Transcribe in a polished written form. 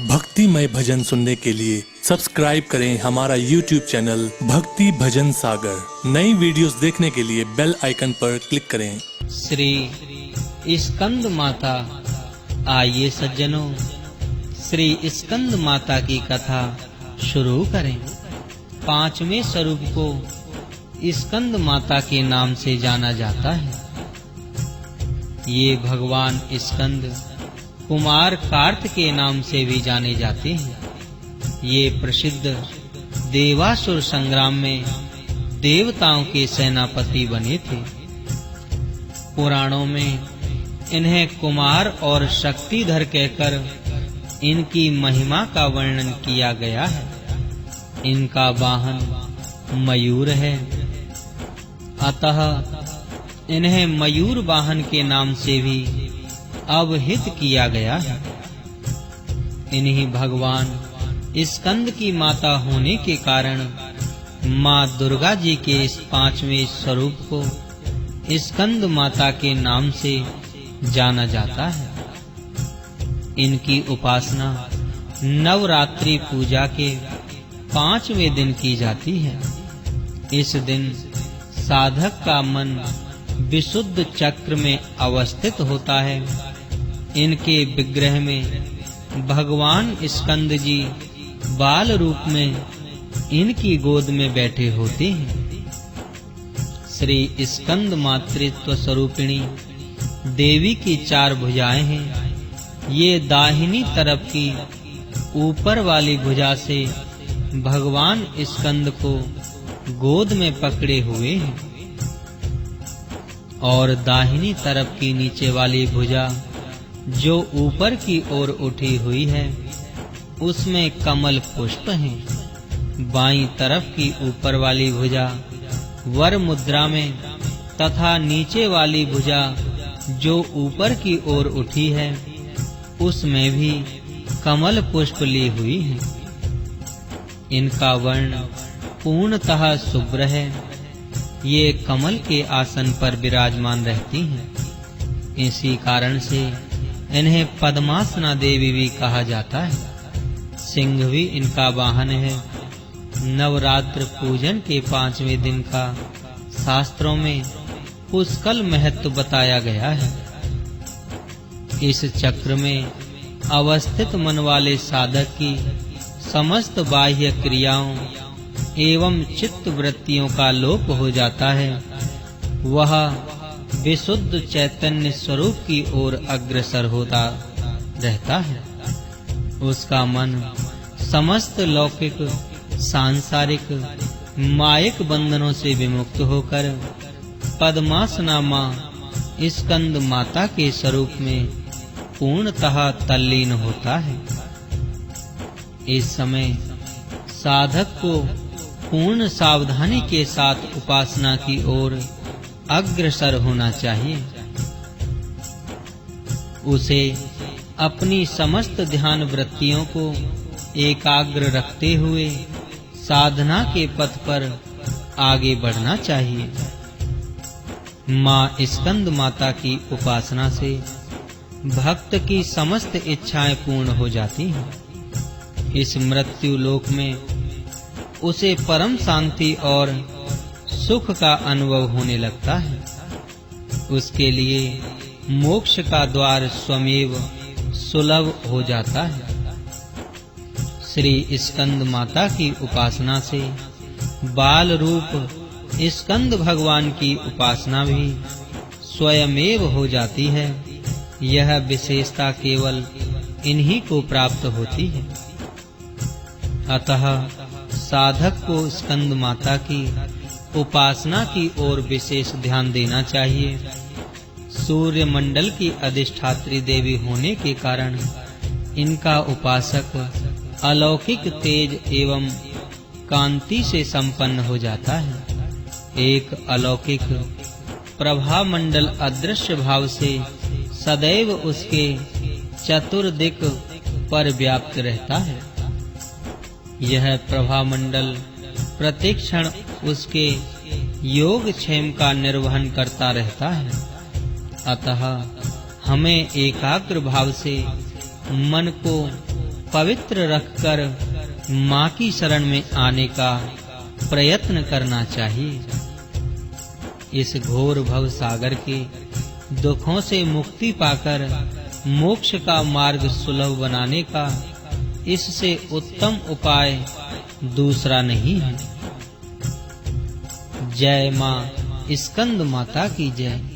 भक्तिमय भजन सुनने के लिए सब्सक्राइब करें हमारा YouTube चैनल भक्ति भजन सागर। नई वीडियोस देखने के लिए बेल आइकन पर क्लिक करें। श्री स्कंद माता। आइए सज्जनों, श्री स्कंद माता की कथा शुरू करें। पांचवें स्वरूप को स्कंद माता के नाम से जाना जाता है। ये भगवान स्कंद कुमार कार्त के नाम से भी जाने जाते हैं। ये प्रसिद्ध देवासुर संग्राम में देवताओं के सेनापति बने थे। पुराणों में इन्हें कुमार और शक्तिधर कहकर इनकी महिमा का वर्णन किया गया है। इनका वाहन मयूर है, अतः इन्हें मयूर वाहन के नाम से भी अवहित किया गया है। इन्हीं भगवान स्कंद की माता होने के कारण माँ दुर्गा जी के इस पांचवें स्वरूप को स्कंद माता के नाम से जाना जाता है। इनकी उपासना नवरात्रि पूजा के 5वें दिन की जाती है। इस दिन साधक का मन विशुद्ध चक्र में अवस्थित होता है। इनके विग्रह में भगवान स्कंद जी बाल रूप में इनकी गोद में बैठे होते हैं। श्री स्कंद मातृत्व स्वरूपिणी देवी की 4 भुजाएं हैं। ये दाहिनी तरफ की ऊपर वाली भुजा से भगवान स्कंद को गोद में पकड़े हुए हैं और दाहिनी तरफ की नीचे वाली भुजा जो ऊपर की ओर उठी हुई है उसमें कमल पुष्प हैं। बाईं तरफ की ऊपर वाली भुजा वर मुद्रा में तथा नीचे वाली भुजा जो ऊपर की ओर उठी है उसमें भी कमल पुष्प ली हुई है। इनका वर्ण पूर्णतः शुभ्र है। ये कमल के आसन पर विराजमान रहती हैं। इसी कारण से इन्हें पद्मासना देवी भी कहा जाता है। सिंह भी इनका वाहन है। नवरात्र पूजन के 5वें दिन का शास्त्रों में पुष्कल महत्व बताया गया है। इस चक्र में अवस्थित मन वाले साधक की समस्त बाह्य क्रियाओं एवं चित्त वृत्तियों का लोप हो जाता है। वह विशुद्ध चैतन्य स्वरूप की ओर अग्रसर होता रहता है। उसका मन समस्त लौकिक, सांसारिक, मायिक बंधनों से विमुक्त होकर पद्मासना माँ स्कंद माता के स्वरूप में पूर्णतः तल्लीन होता है। इस समय साधक को पूर्ण सावधानी के साथ उपासना की ओर अग्रसर होना चाहिए। उसे अपनी समस्त ध्यान वृत्तियों को एकाग्र रखते हुए साधना के पथ पर आगे बढ़ना चाहिए। माँ स्कंद माता की उपासना से भक्त की समस्त इच्छाएं पूर्ण हो जाती हैं। इस मृत्यु लोक में उसे परम शांति और सुख का अनुभव होने लगता है। उसके लिए मोक्ष का द्वार स्वयं सुलभ हो जाता है। श्री स्कंद माता की उपासना से बाल रूप स्कंद भगवान की उपासना भी स्वयमेव हो जाती है। यह विशेषता केवल इन्हीं को प्राप्त होती है। अतः साधक को स्कंद माता की उपासना की ओर विशेष ध्यान देना चाहिए। सूर्य मंडल की अधिष्ठात्री देवी होने के कारण इनका उपासक अलौकिक तेज एवं कांति से संपन्न हो जाता है। एक अलौकिक प्रभा मंडल अदृश्य भाव से सदैव उसके चतुर्दिक पर व्याप्त रहता है। यह प्रभा मंडल प्रतिक्षण उसके योग क्षेम का निर्वहन करता रहता है। अतः हमें एकाग्र भाव से मन को पवित्र रखकर माँ की शरण में आने का प्रयत्न करना चाहिए। इस घोर भव सागर के दुखों से मुक्ति पाकर मोक्ष का मार्ग सुलभ बनाने का इससे उत्तम उपाय दूसरा नहीं है। जय मां स्कंद माता की जय।